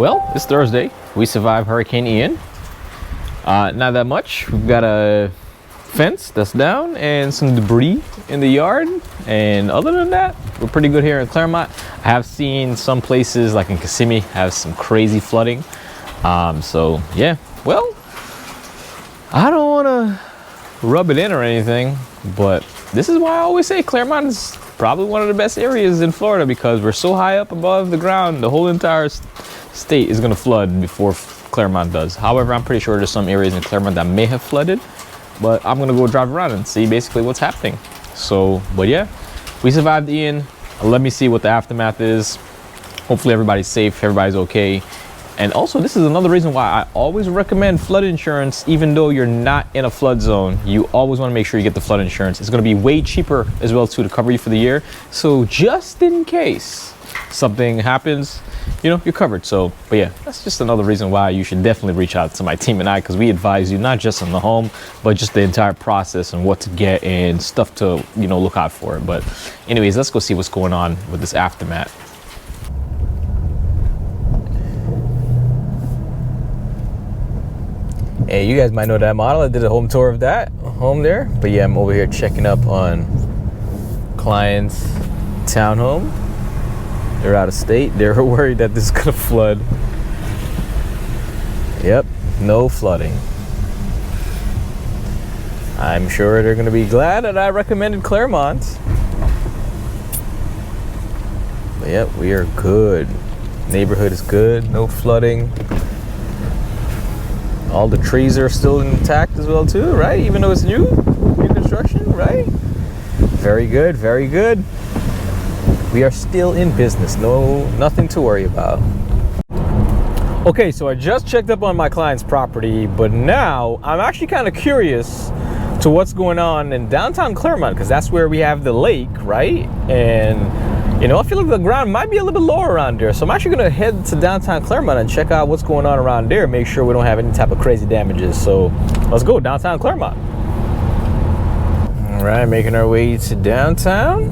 Well, it's Thursday. We survived Hurricane Ian. Not that much. We've got a fence that's down and some debris in the yard. And other than that, we're pretty good here in Claremont. I have seen some places like in Kissimmee have some crazy flooding. So yeah, well, I don't want to rub it in or anything, but this is why I always say Claremont is probably one of the best areas in Florida, because we're so high up above the ground. The whole entire state is going to flood before Claremont does. However, I'm pretty sure there's some areas in Claremont that may have flooded, but I'm going to go drive around and see basically what's happening. So, but yeah, we survived Ian. Let me see what the aftermath is. Hopefully everybody's safe, everybody's okay. And also, this is another reason why I always recommend flood insurance. Even though you're not in a flood zone, you always want to make sure you get the flood insurance. It's going to be way cheaper as well too to cover you for the year. So just in case something happens, you know, you're covered. So, but yeah, that's just another reason why you should definitely reach out to my team and I, because we advise you not just on the home, but just the entire process and what to get and stuff to, you know, look out for. But anyways, let's go see what's going on with this aftermath. Hey, you guys might know that model. I did a home tour of that home there. But yeah, I'm over here checking up on client's townhome. They're out of state. They're worried that this is gonna flood. Yep, no flooding. I'm sure they're gonna be glad that I recommended Claremont. But yep, we are good. Neighborhood is good, no flooding. All the trees are still intact as well too, right? Even though it's new construction, right? Very good, very good. We are still in business. Nothing to worry about. Okay, so I just checked up on my client's property, but now I'm actually kind of curious to what's going on in downtown Claremont, because that's where we have the lake, right? And you know, I feel like the ground might be a little bit lower around there. So I'm actually gonna head to downtown Claremont and check out what's going on around there, make sure we don't have any type of crazy damages. So let's go downtown Claremont. All right, making our way to downtown.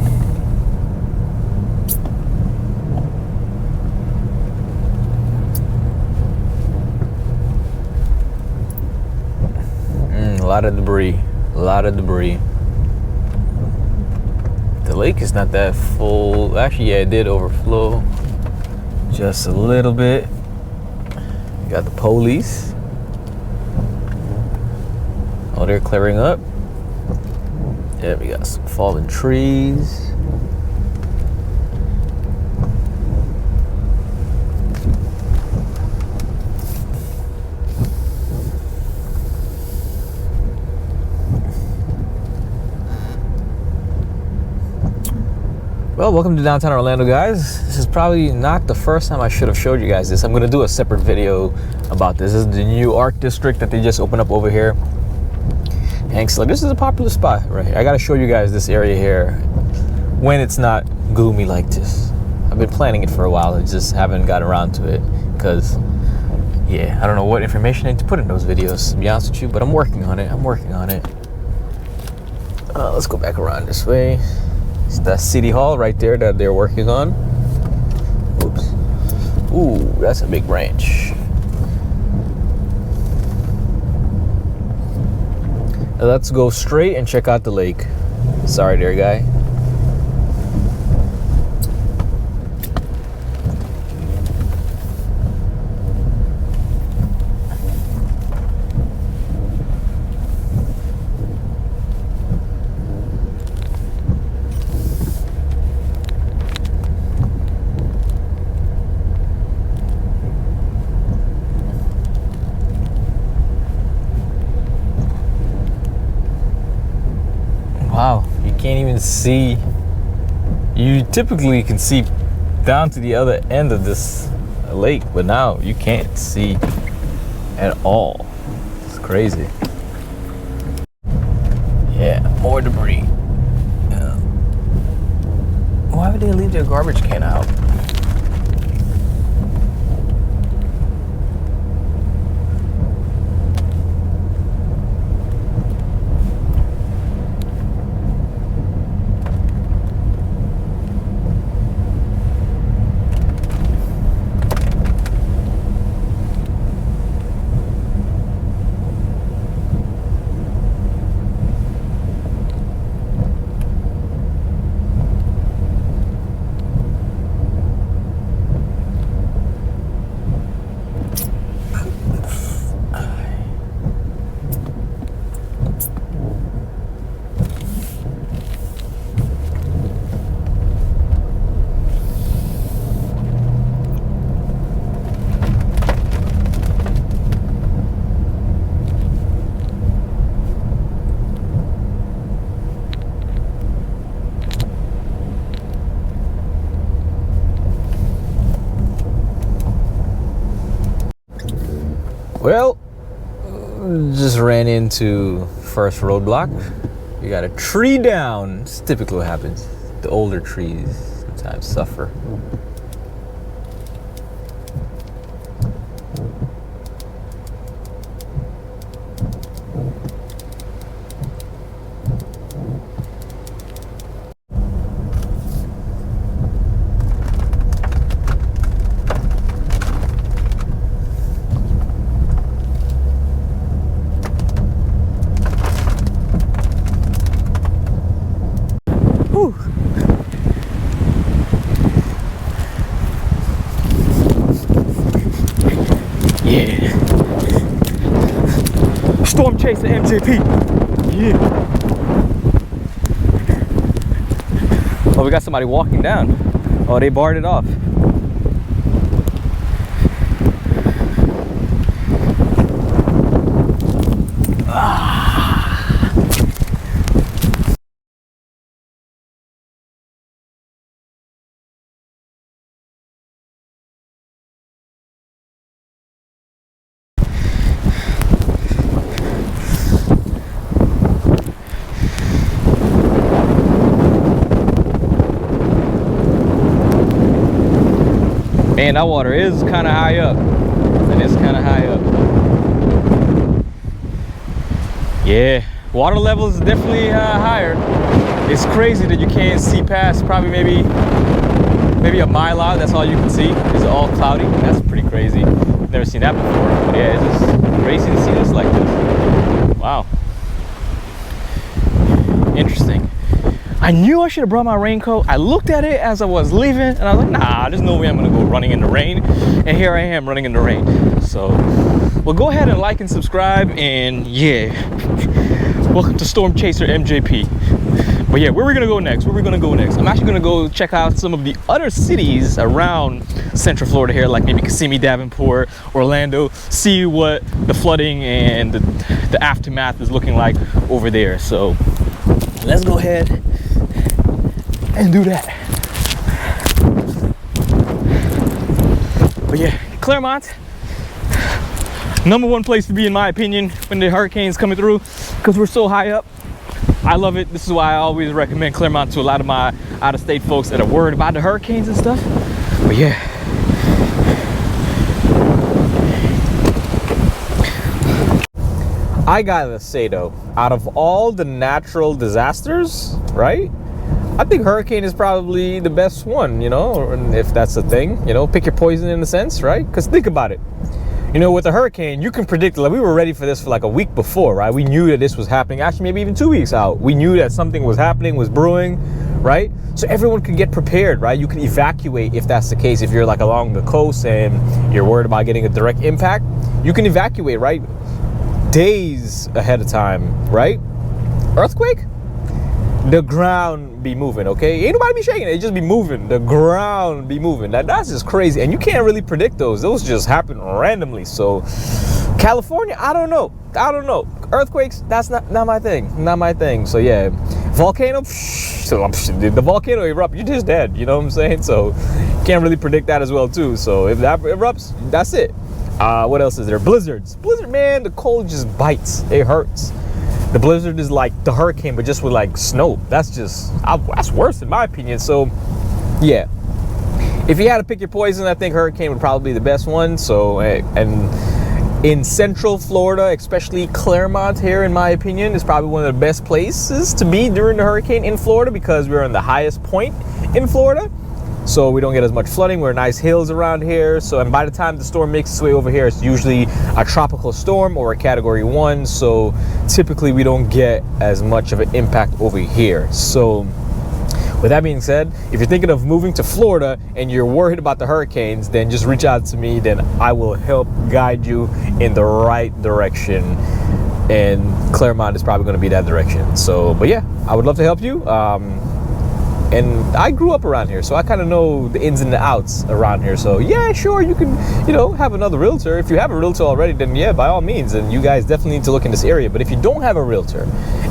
A lot of debris, a lot of debris. The lake is not that full. Actually, yeah, it did overflow just a little bit. Got the police. Oh, they're clearing up. Yeah, we got some fallen trees. Well, welcome to downtown Orlando, guys. This is probably not the first time I should have showed you guys this. I'm going to do a separate video about this. This is the new art district that they just opened up over here. And so this is a popular spot right here. I got to show you guys this area here when it's not gloomy like this. I've been planning it for a while. I just haven't got around to it because, yeah, I don't know what information I need to put in those videos, to be honest with you, but I'm working on it. I'm working on it. Let's go back around this way. It's the city hall right there that they're working on. Oops. Ooh, that's a big branch. Now let's go straight and check out the lake. Sorry there, guy. Wow, you can't even can see, you typically can see down to the other end of this lake, but now you can't see at all. It's crazy. Yeah, more debris. Yeah. Why would they leave their garbage can out? Well, just ran into first roadblock. You got a tree down. It's typically what happens. The older trees sometimes suffer. Yeah. Storm chaser MJP. Yeah. Oh, we got somebody walking down. Oh, they barred it off. Man, that water is kind of high up. It is kind of high up. Yeah, water level is definitely higher. It's crazy that you can't see past probably maybe a mile out. That's all you can see. It's all cloudy. That's pretty crazy. Never seen that before. But yeah, it's just crazy to see this like this. Wow. Interesting. I knew I should have brought my raincoat. I looked at it as I was leaving and I was like, nah, there's no way I'm gonna go running in the rain. And here I am running in the rain. So, well, go ahead and like and subscribe, and yeah, welcome to Storm Chaser MJP. But yeah, where are we gonna go next? Where are we gonna go next? I'm actually gonna go check out some of the other cities around Central Florida here, like maybe Kissimmee, Davenport, Orlando, see what the flooding and the aftermath is looking like over there. So let's go ahead and do that. But yeah, Claremont, #1 place to be in my opinion when the hurricane's coming through, because we're so high up. I love it. This is why I always recommend Claremont to a lot of my out-of-state folks that are worried about the hurricanes and stuff. But yeah, I gotta say though, out of all the natural disasters, right, I think hurricane is probably the best one, you know, if that's a thing, you know, pick your poison in a sense, right? Because think about it, you know, with a hurricane, you can predict, like we were ready for this for like a week before, right? We knew that this was happening, actually maybe even 2 weeks out. We knew that something was happening, was brewing, right? So everyone can get prepared, right? You can evacuate if that's the case. If you're like along the coast and you're worried about getting a direct impact, you can evacuate, right? Days ahead of time, right? Earthquake? The ground be moving, okay? Ain't nobody be shaking it, just be moving. The ground be moving. That's just crazy. And you can't really predict those. Those just happen randomly. So California, I don't know. Earthquakes, that's not my thing. Not my thing. So yeah, Volcano, so the volcano erupt, you're just dead. You know what I'm saying? So can't really predict that as well too. So if that erupts, that's it. What else is there? Blizzards. Blizzard, man, the cold just bites. It hurts. The blizzard is like the hurricane, but just with like snow. That's worse in my opinion. So yeah, if you had to pick your poison, I think hurricane would probably be the best one. So, and in central Florida, especially Claremont here, in my opinion, is probably one of the best places to be during the hurricane in Florida, because we're on the highest point in Florida. So we don't get as much flooding. We're nice hills around here. So, and by the time the storm makes its way over here, it's usually a tropical storm or a category 1. So typically we don't get as much of an impact over here. So with that being said, if you're thinking of moving to Florida and you're worried about the hurricanes, then just reach out to me. Then I will help guide you in the right direction. And Claremont is probably going to be that direction. So, but yeah, I would love to help you. And I grew up around here, so I kind of know the ins and the outs around here. So yeah, sure, you can, you know, have another realtor. If you have a realtor already, then yeah, by all means. And you guys definitely need to look in this area. But if you don't have a realtor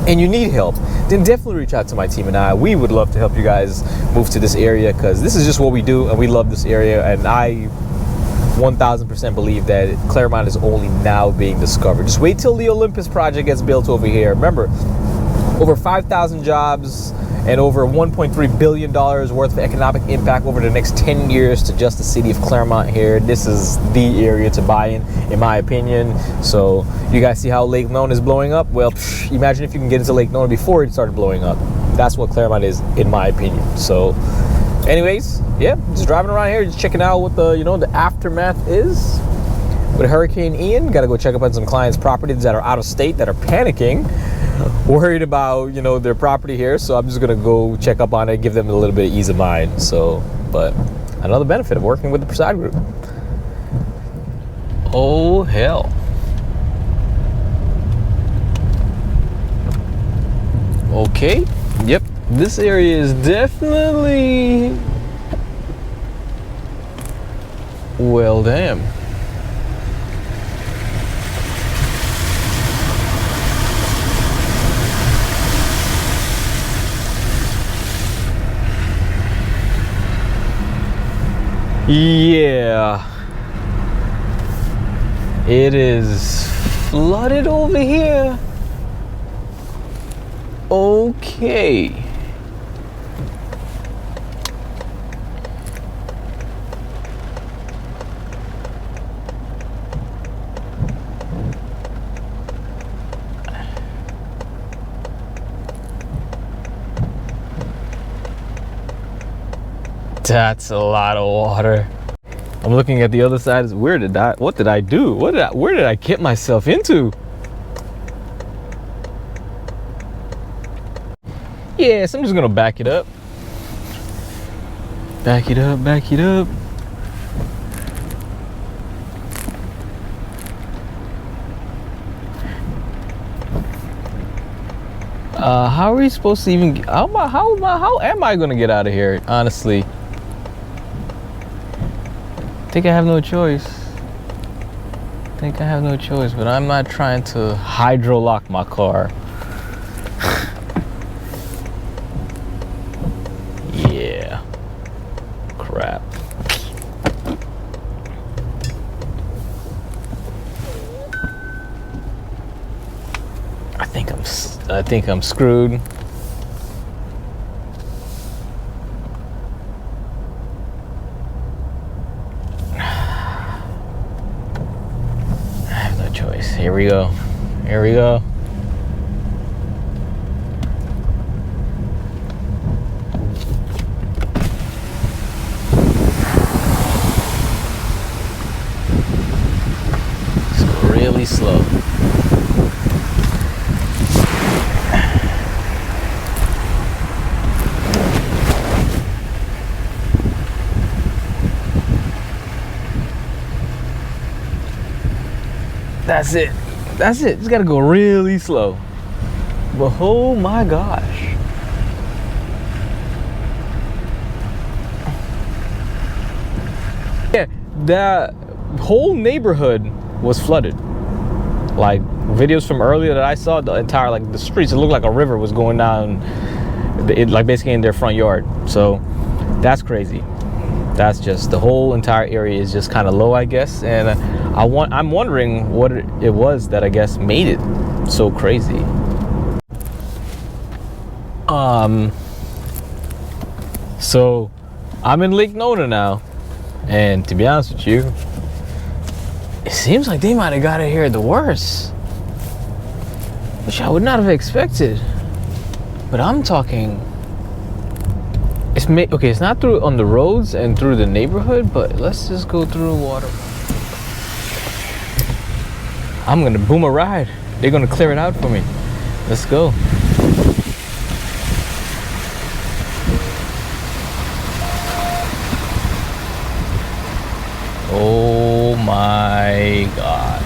and you need help, then definitely reach out to my team and I. We would love to help you guys move to this area, because this is just what we do and we love this area. And I 1000% believe that Claremont is only now being discovered. Just wait till the Olympus project gets built over here. Remember, over 5,000 jobs and over $1.3 billion worth of economic impact over the next 10 years to just the city of Claremont here. This is the area to buy in my opinion. So you guys see how Lake Nona is blowing up? Well, imagine if you can get into Lake Nona before it started blowing up. That's what Claremont is, in my opinion. So anyways, yeah, just driving around here, just checking out what the, you know, the aftermath is with Hurricane Ian. Got to go check up on some clients' properties that are out of state that are panicking, worried about, you know, their property here. So I'm just gonna go check up on it, give them a little bit of ease of mind. So, but another benefit of working with the Persaud group. Oh hell. Okay, yep, this area is definitely, well damn. Yeah, it is flooded over here. Okay. That's a lot of water. I'm looking at the other side. What did I do? Where did I get myself into? Yes, I'm just gonna back it up. Back it up, back it up. How are we supposed to even, how am I gonna get out of here, honestly? I think I have no choice. But I'm not trying to hydro lock my car. Yeah. Crap. I think I'm screwed. Here we go. Here we go. It's really slow. That's it. That's it. Just gotta go really slow. But oh my gosh. Yeah, that whole neighborhood was flooded. Like videos from earlier that I saw, the entire, like the streets, it looked like a river was going down like basically in their front yard. So that's crazy. That's just, the whole entire area is just kind of low, I guess. And I'm wondering what it was that I guess made it so crazy. So I'm in Lake Nona now, and to be honest with you, it seems like they might have got it here the worst, which I would not have expected. But I'm talking, okay, it's not through on the roads and through the neighborhood, but let's just go through water. I'm gonna boom a ride. They're gonna clear it out for me. Let's go. Oh my gosh.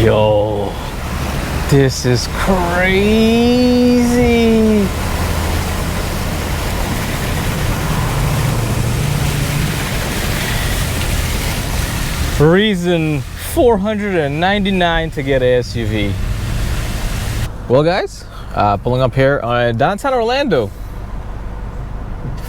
Yo, this is crazy. Reason 499 to get a SUV. Well guys, pulling up here on downtown Orlando.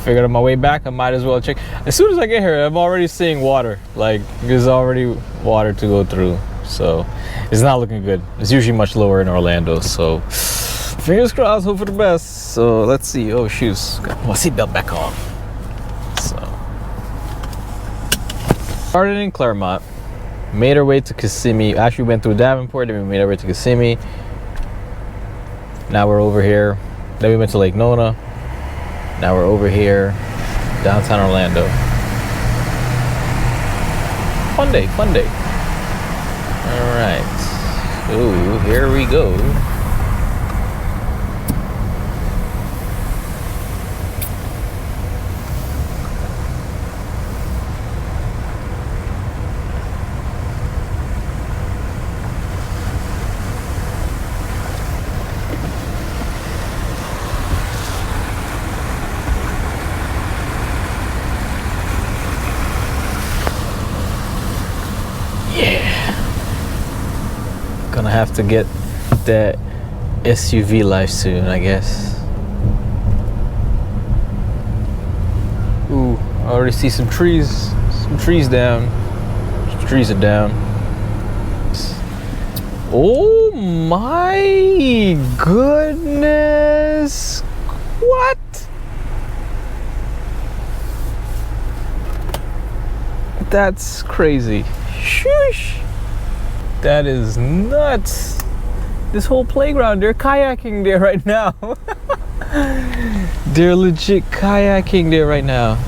Figured on my way back I might as well check. As soon as I get here, I'm already seeing water. Like, there's already water to go through. So it's not looking good. It's usually much lower in Orlando, so fingers crossed, hope for the best. So let's see. Oh shoes, got my seatbelt back on. So started in Claremont, made our way to Kissimmee. Actually went through Davenport, then we made our way to Kissimmee. Now we're over here. Then we went to Lake Nona. Now we're over here, downtown Orlando. Fun day, fun day. All right. Ooh, here we go. Gonna have to get that SUV life soon, I guess. Ooh, I already see some trees. Some trees down. Some trees are down. Oh my goodness! What? That's crazy. Shush! That is nuts. This whole playground, they're kayaking there right now. They're legit kayaking there right now.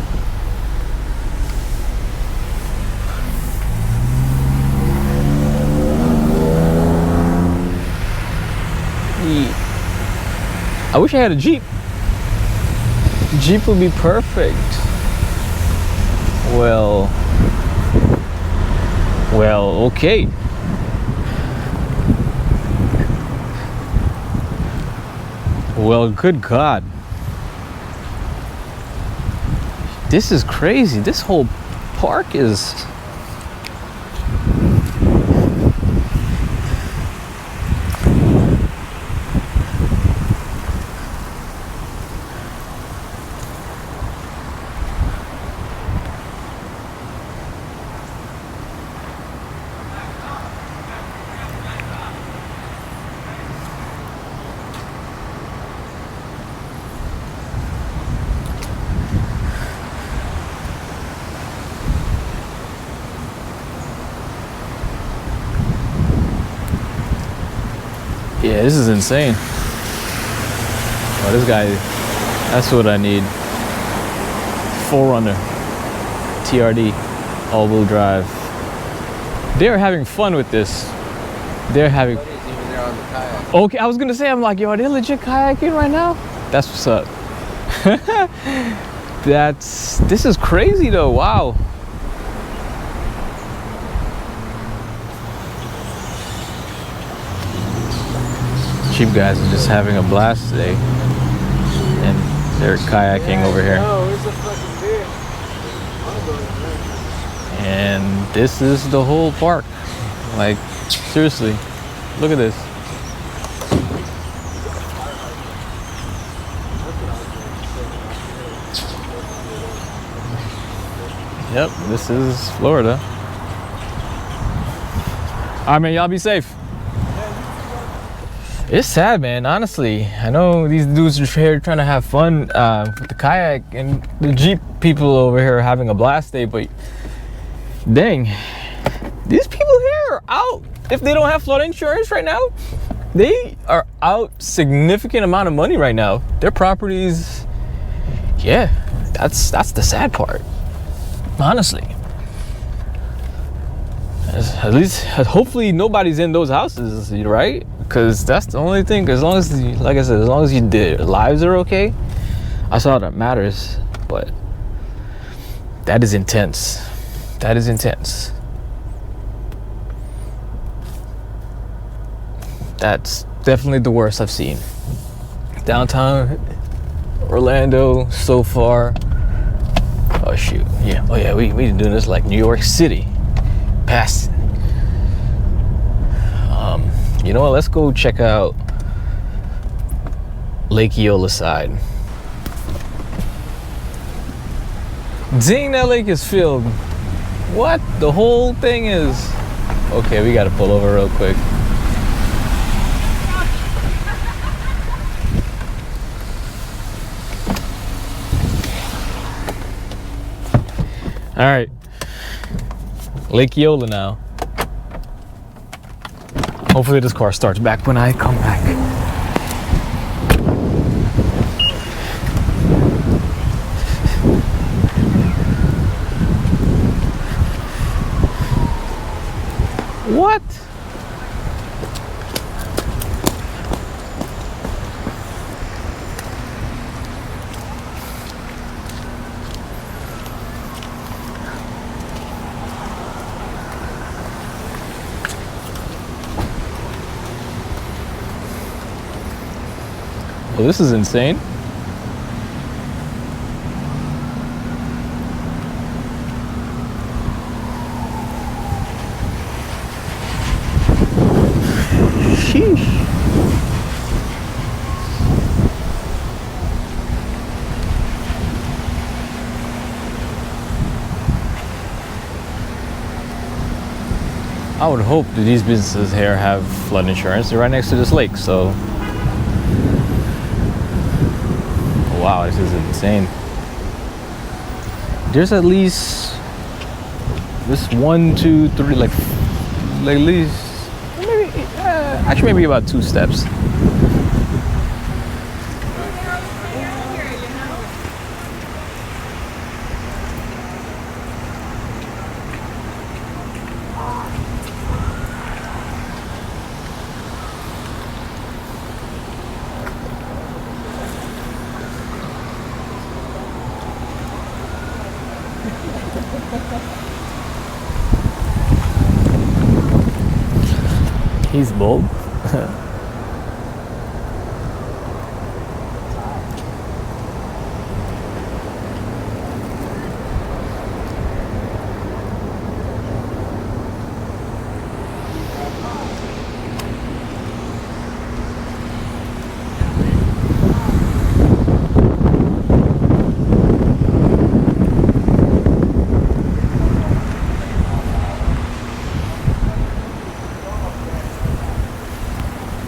I wish I had a Jeep. Jeep would be perfect. Well, okay. Well, good God. This is crazy. This whole park is... Yeah, this is insane. Oh, this guy, that's what I need. 4Runner, TRD, all-wheel drive. They're having fun with this. They're having... Okay, I was gonna say, I'm like, yo, are they legit kayaking right now? That's what's up. This is crazy though, wow. Cheap guys are just having a blast today, and they're kayaking over here. And this is the whole park. Like, seriously, look at this. Yep, this is Florida. All right, man, y'all be safe. It's sad, man, honestly. I know these dudes are here trying to have fun with the kayak, and the Jeep people over here are having a blast day, but dang, these people here are out. If they don't have flood insurance right now, they are out significant amount of money right now. Their properties, yeah, that's the sad part, honestly. At least, hopefully nobody's in those houses, right? Because that's the only thing. As long as, like I said, as long as their lives are okay, that's all that matters. But that is intense. That is intense. That's definitely the worst I've seen. Downtown Orlando so far. Oh shoot, yeah. Oh yeah, we been doing this like New York City. Past. You know what? Let's go check out Lake Eola side. Dang, that lake is filled. What? The whole thing is. Okay, we gotta pull over real quick. All right, Lake Eola now. Hopefully this car starts back when I come back. What? Well, this is insane. Sheesh. I would hope that these businesses here have flood insurance. They're right next to this lake, so. Wow, this is insane. There's at least this 1, 2, 3, like at least maybe actually maybe about 2 steps. He's bold.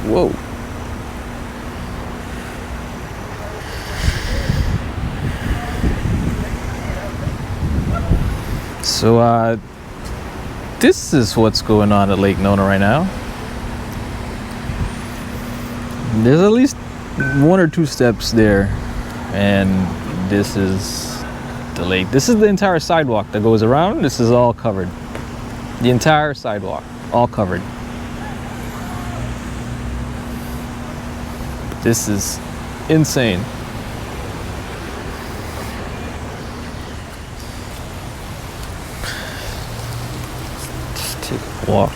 Whoa. So this is what's going on at Lake Nona right now. There's at least 1 or 2 steps there, and this is the lake. This is the entire sidewalk that goes around. This is all covered. The entire sidewalk, all covered. This is insane. Just take a walk.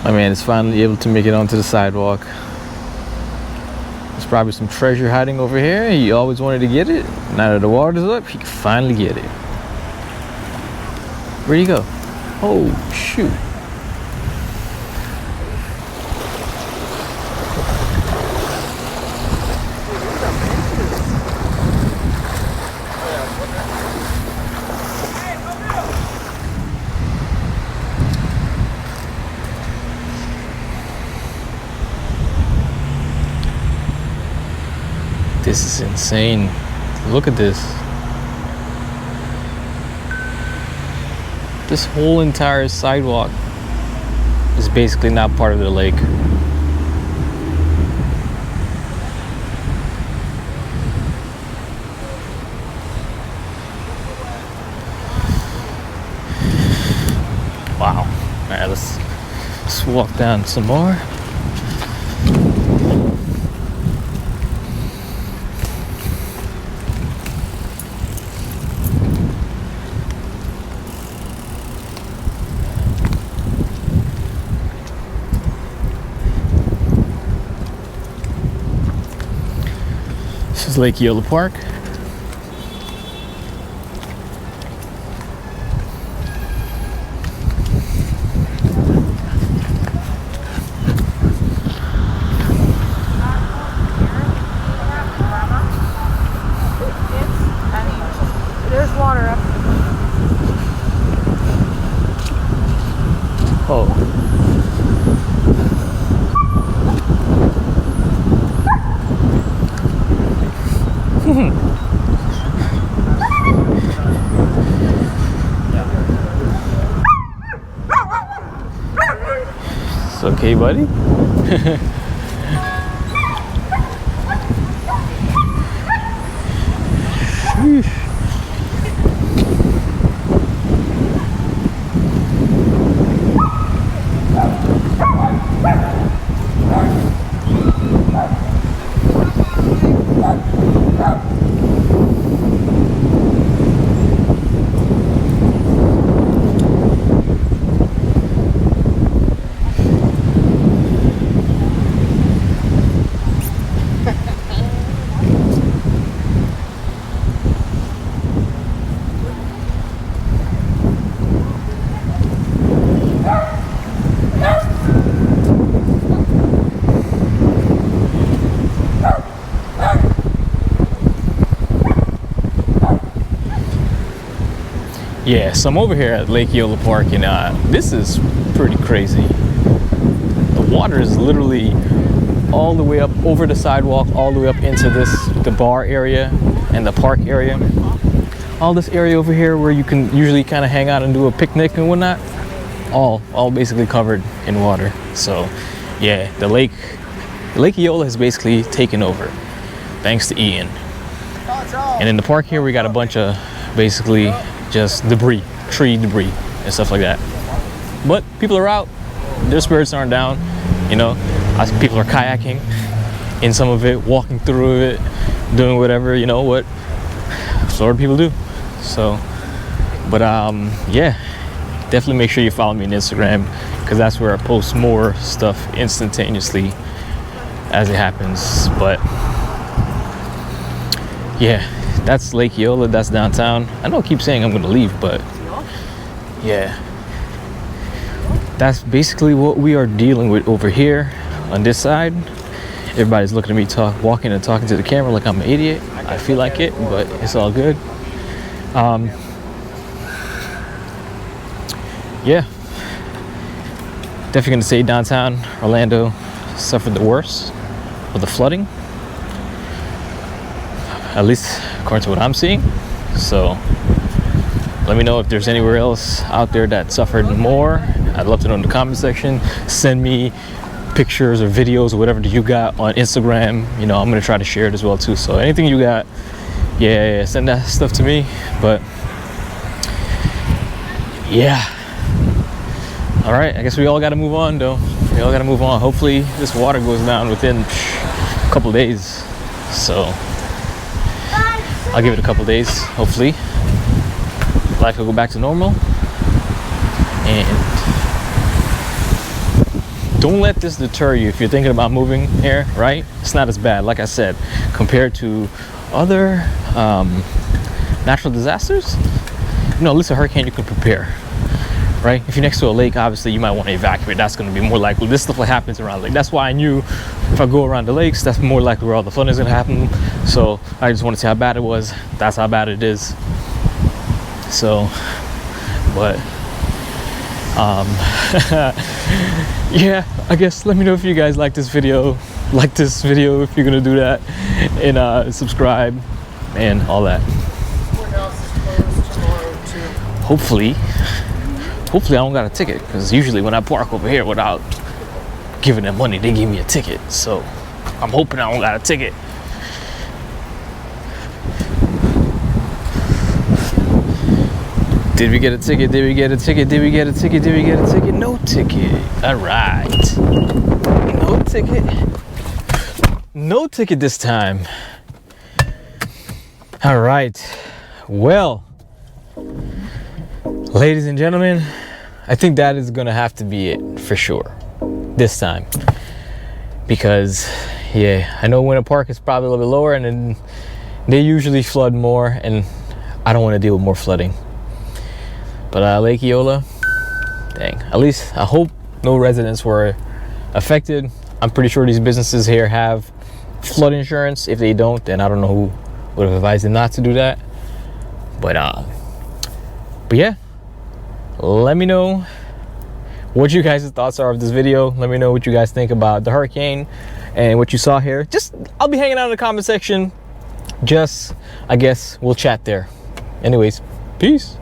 My man is finally able to make it onto the sidewalk. There's probably some treasure hiding over here. He always wanted to get it. Now that the water's up, he can finally get it. Where'd he go? Oh, shoot. This is insane. Look at this. This whole entire sidewalk is basically not part of the lake. Wow. All right, let's walk down some more. This is Lake Eola Park. There's water up. Oh. It's okay, buddy. Sheesh. Yeah, so I'm over here at Lake Eola Park, and this is pretty crazy. The water is literally all the way up over the sidewalk, all the way up into the bar area and the park area. All this area over here where you can usually kind of hang out and do a picnic and whatnot, all basically covered in water. So yeah, the Lake Eola has basically taken over, thanks to Ian. And in the park here, we got a bunch of basically just debris, tree debris and stuff like that. But people are out, their spirits aren't down, you know. People are kayaking in some of it, walking through it, doing whatever, you know, what sort of people do. So, but yeah, definitely make sure you follow me on Instagram, because that's where I post more stuff instantaneously as it happens. But yeah, that's Lake Eola, that's downtown. I know I keep saying I'm gonna leave, but yeah, that's basically what we are dealing with over here on this side. Everybody's looking at me walking and talking to the camera like I'm an idiot. I feel like it, but it's all good. Yeah, definitely gonna say downtown Orlando suffered the worst with the flooding, at least according to what I'm seeing. So let me know if there's anywhere else out there that suffered more. I'd love to know in the comment section. Send me pictures or videos or whatever that you got on Instagram. You know, I'm gonna try to share it as well too. So anything you got, yeah, send that stuff to me. But yeah, all right, I guess we all got to move on though. We all got to move on. Hopefully this water goes down within a couple days. So I'll give it a couple days. Hopefully life will go back to normal, and don't let this deter you if you're thinking about moving here, right? It's not as bad, like I said, compared to other natural disasters. You know, at least a hurricane you can prepare, right? If you're next to a lake, obviously you might want to evacuate. That's going to be more likely. This stuff happens around the lake. That's why I knew if I go around the lakes, that's more likely where all the flooding is going to happen. So I just want to see how bad it was. That's how bad it is. So, but yeah, I guess let me know if you guys like this video. Like this video if you're gonna do that, and subscribe and all that. Courthouse is closed tomorrow too. Hopefully I don't got a ticket, because usually when I park over here without giving them money, they give me a ticket. So I'm hoping I don't got a ticket. Did we get a ticket? Did we get a ticket? Did we get a ticket? Did we get a ticket? No ticket. All right. No ticket. No ticket this time. All right. Well, ladies and gentlemen, I think that is gonna have to be it for sure this time, because yeah, I know Winter Park is probably a little bit lower, and then they usually flood more, and I don't want to deal with more flooding. But Lake Eola, dang, at least I hope no residents were affected. I'm pretty sure these businesses here have flood insurance. If they don't, then I don't know who would have advised them not to do that. But yeah, let me know what you guys' thoughts are of this video. Let me know what you guys think about the hurricane and what you saw here. Just, I'll be hanging out in the comment section. Just, I guess we'll chat there. Anyways, peace.